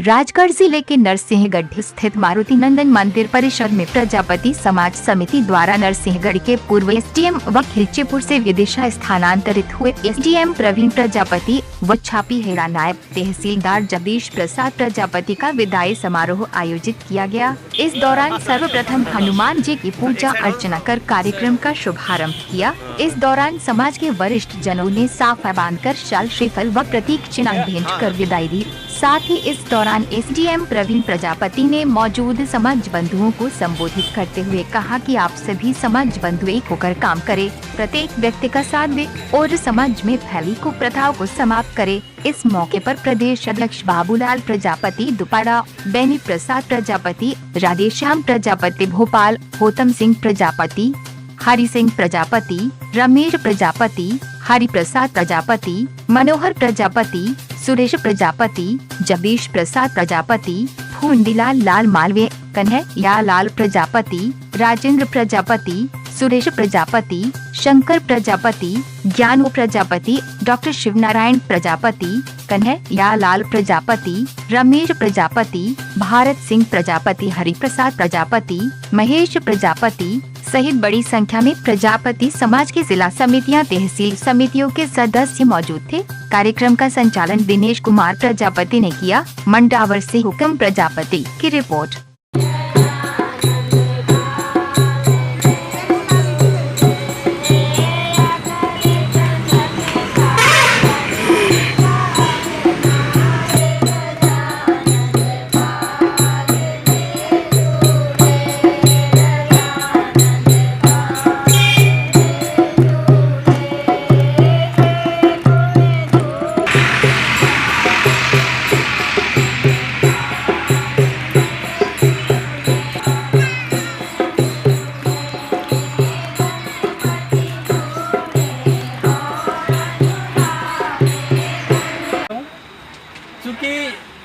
राजगढ़ जिले के नरसिंहगढ़ स्थित मारुति नंदन मंदिर परिसर में प्रजापति समाज समिति द्वारा नरसिंहगढ़ के पूर्व एसडीएम व खिलचीपुर से विदिशा स्थानांतरित हुए एसडीएम प्रवीण प्रजापति व छापीहेड़ा नायब तहसीलदार जगदीश प्रसाद प्रजापति का विदाई समारोह आयोजित किया गया। इस दौरान सर्वप्रथम हनुमान जी की पूजा अर्चना कर कार्यक्रम का शुभारंभ किया। इस दौरान समाज के वरिष्ठ जनों ने साफा बांधकर शाल श्रीफल व प्रतीक चिन्ह भेंट कर विदाई दी। साथ ही इस दौरान एसडीएम प्रवीण प्रजापति ने मौजूद समाज बंधुओं को संबोधित करते हुए कहा कि आप सभी समाज बंधु एक होकर काम करें, प्रत्येक व्यक्ति का साथ दे और समाज में फैली कुप्रथाओं को समाप्त करे। इस मौके पर प्रदेश अध्यक्ष बाबूलाल प्रजापति दुपाड़ा, बेनी प्रसाद प्रजापति, राधेश्याम प्रजापति भोपाल, गौतम सिंह प्रजापति, हरि सिंह प्रजापति, रमेश प्रजापति, हरि प्रसाद प्रजापति, मनोहर प्रजापति, सुरेश प्रजापति, जगदीश प्रसाद प्रजापति, फूंडीलाल लाल मालवीय, कन्हैया लाल प्रजापति, राजेंद्र प्रजापति, सुरेश प्रजापति, शंकर प्रजापति, ज्ञानू प्रजापति, डॉक्टर शिवनारायण प्रजापति, कन्हैया लाल प्रजापति, रमेश प्रजापति, भारत सिंह प्रजापति, हरि प्रसाद प्रजापति, महेश प्रजापति सहित बड़ी संख्या में प्रजापति समाज के जिला समितियां, तहसील समितियों के सदस्य मौजूद थे। कार्यक्रम का संचालन दिनेश कुमार प्रजापति ने किया। मंडावर से हुक्म प्रजापति की रिपोर्ट।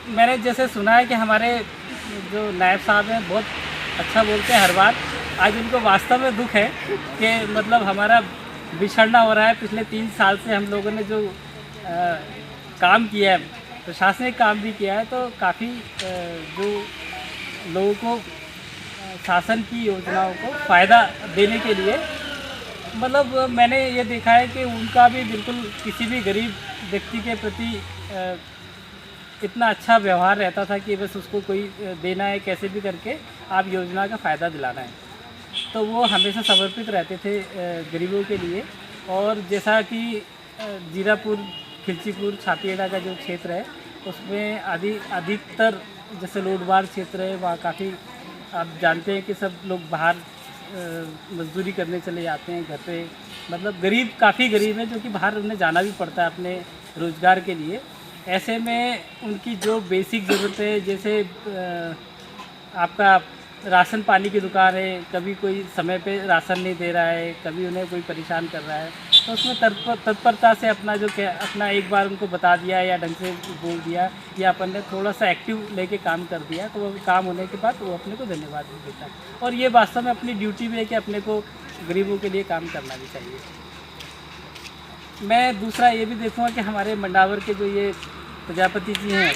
मैंने जैसे सुना है कि हमारे जो नायब साहब हैं बहुत अच्छा बोलते हैं हर बार। आज उनको वास्तव में दुख है कि मतलब हमारा बिछड़ना हो रहा है। पिछले 3 साल से हम लोगों ने जो काम किया है, प्रशासनिक काम भी किया है, तो काफ़ी जो लोगों को शासन की योजनाओं को फ़ायदा देने के लिए मतलब मैंने ये देखा है कि उनका भी बिल्कुल किसी भी गरीब व्यक्ति के प्रति इतना अच्छा व्यवहार रहता था कि बस उसको कोई देना है, कैसे भी करके आप योजना का फ़ायदा दिलाना है। तो वो हमेशा समर्पित रहते थे गरीबों के लिए। और जैसा कि जीरापुर, खिलचीपुर, छापीहेड़ा का जो क्षेत्र है उसमें अधिकतर जैसे लोडवार क्षेत्र है, वहाँ काफ़ी आप जानते हैं कि सब लोग बाहर मजदूरी करने चले जाते हैं घर पे। मतलब गरीब काफ़ी गरीब है, जो कि बाहर उन्हें जाना भी पड़ता है अपने रोज़गार के लिए। ऐसे में उनकी जो बेसिक ज़रूरत है, जैसे आपका राशन पानी की दुकान है, कभी कोई समय पे राशन नहीं दे रहा है, कभी उन्हें कोई परेशान कर रहा है, तो उसमें तत्परता से अपना अपना एक बार उनको बता दिया या ढंग से बोल दिया या अपन ने थोड़ा सा एक्टिव लेके काम कर दिया, तो वो काम होने के बाद वो अपने को धन्यवाद भी देता है। और ये वास्तव में अपनी ड्यूटी भी है कि अपने को गरीबों के लिए काम करना भी चाहिए। मैं दूसरा ये भी देखूँगा कि हमारे मंडावर के जो ये प्रजापति जी हैं,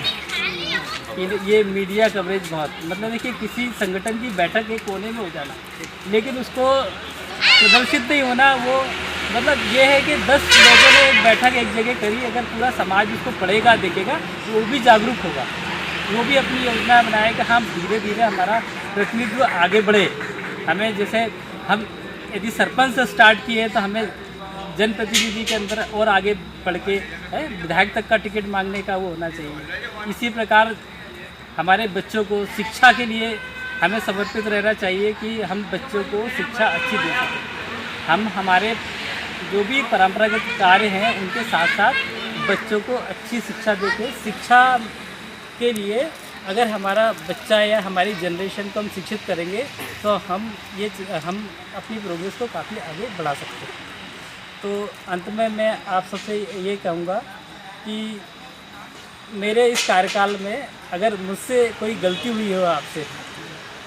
ये मीडिया कवरेज बहुत मतलब देखिए, किसी संगठन की बैठक एक कोने में हो जाना लेकिन उसको प्रदर्शित नहीं होना, वो मतलब ये है कि 10 लोगों ने एक बैठक एक जगह करी, अगर पूरा समाज उसको पढ़ेगा देखेगा तो वो भी जागरूक होगा, वो भी अपनी योजना बनाए कि हम धीरे धीरे हमारा प्रतिनिधित्व आगे बढ़े। हमें जैसे हम यदि सरपंच से स्टार्ट किए तो हमें जनप्रतिनिधि के अंदर और आगे बढ़ के विधायक तक का टिकट मांगने का वो होना चाहिए। इसी प्रकार हमारे बच्चों को शिक्षा के लिए हमें समर्पित रहना चाहिए कि हम बच्चों को शिक्षा अच्छी दे सकें। हम हमारे जो भी परंपरागत कार्य हैं उनके साथ साथ बच्चों को अच्छी शिक्षा देके, शिक्षा के लिए अगर हमारा बच्चा या हमारी जनरेशन को हम शिक्षित करेंगे तो हम अपनी प्रोग्रेस को काफ़ी आगे बढ़ा सकते हैं। तो अंत में मैं आप सबसे ये कहूँगा कि मेरे इस कार्यकाल में अगर मुझसे कोई गलती हुई हो आपसे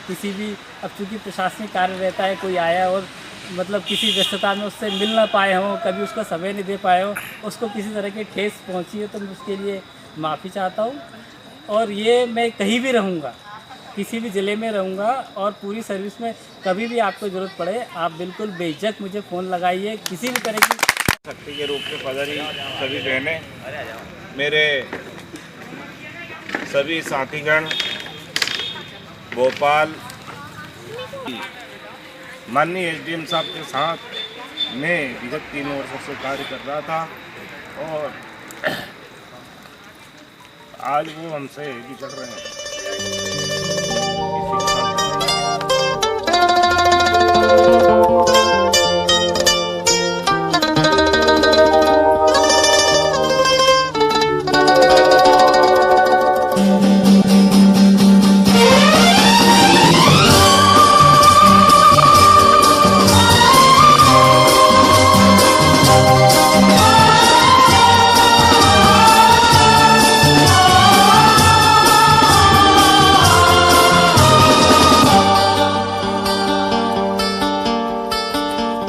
किसी भी, अब चूँकि प्रशासनिक कार्य रहता है, कोई आया और मतलब किसी व्यस्तता में उससे मिल ना पाए हों, कभी उसका समय नहीं दे पाए हो, उसको किसी तरह की ठेस पहुँची है, तो मैं उसके लिए माफ़ी चाहता हूँ। और ये मैं कहीं भी रहूँगा, किसी भी ज़िले में रहूँगा और पूरी सर्विस में कभी भी आपको ज़रूरत पड़े आप बिल्कुल बेझिझक मुझे फ़ोन लगाइए। किसी भी तरह की शक्ति के रूप में पधारी सभी बहनें, मेरे सभी साथीगण, भोपाल माननीय एसडीएम साहब के साथ मैं विगत 3 वर्षों से कार्य कर रहा था और आज वो हमसे बिछड़ रहे हैं।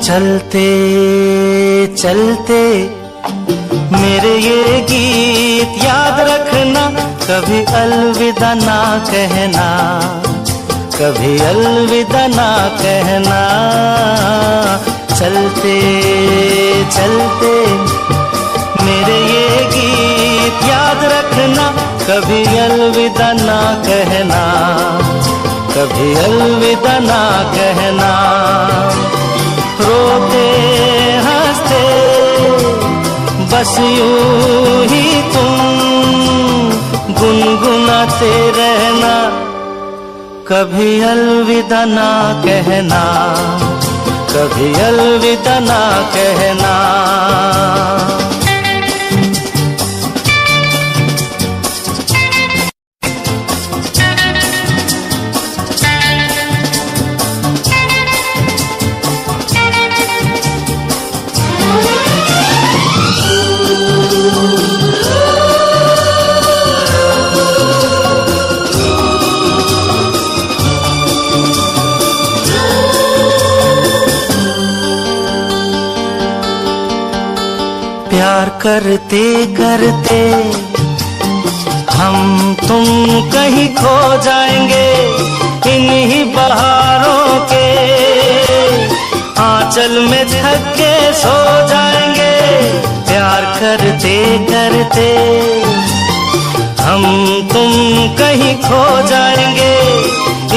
चलते चलते मेरे ये गीत याद रखना, कभी अलविदा ना कहना, कभी अलविदा ना कहना। चलते चलते मेरे ये गीत याद रखना, कभी अलविदा ना कहना, कभी अलविदा ना कहना। रोते हंसते बस यूं ही तुम गुनगुनाते रहना, कभी अलविदा ना कहना, कभी अलविदा ना कहना। प्यार करते करते हम तुम कहीं खो जाएंगे, इन्हीं बहारों के आंचल में थक के सो जाएंगे। प्यार करते करते हम तुम कहीं खो जाएंगे,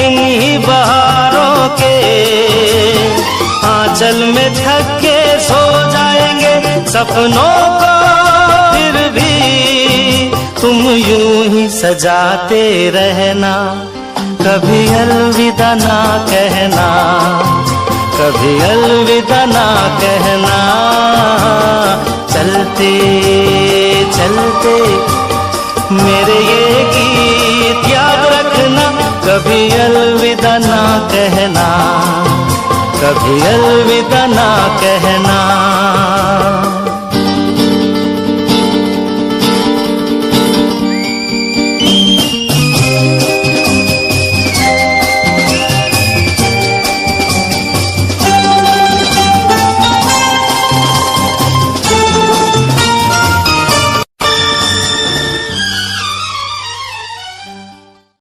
इन्हीं बहारों के आंचल में थक के सो जाएंगे। सपनों को फिर भी तुम यूं ही सजाते रहना, कभी अलविदा ना कहना, कभी अलविदा ना कहना। चलते चलते मेरे ये गीत याद रखना, कभी अलविदा ना कहना, कभी अलविदा ना कहना।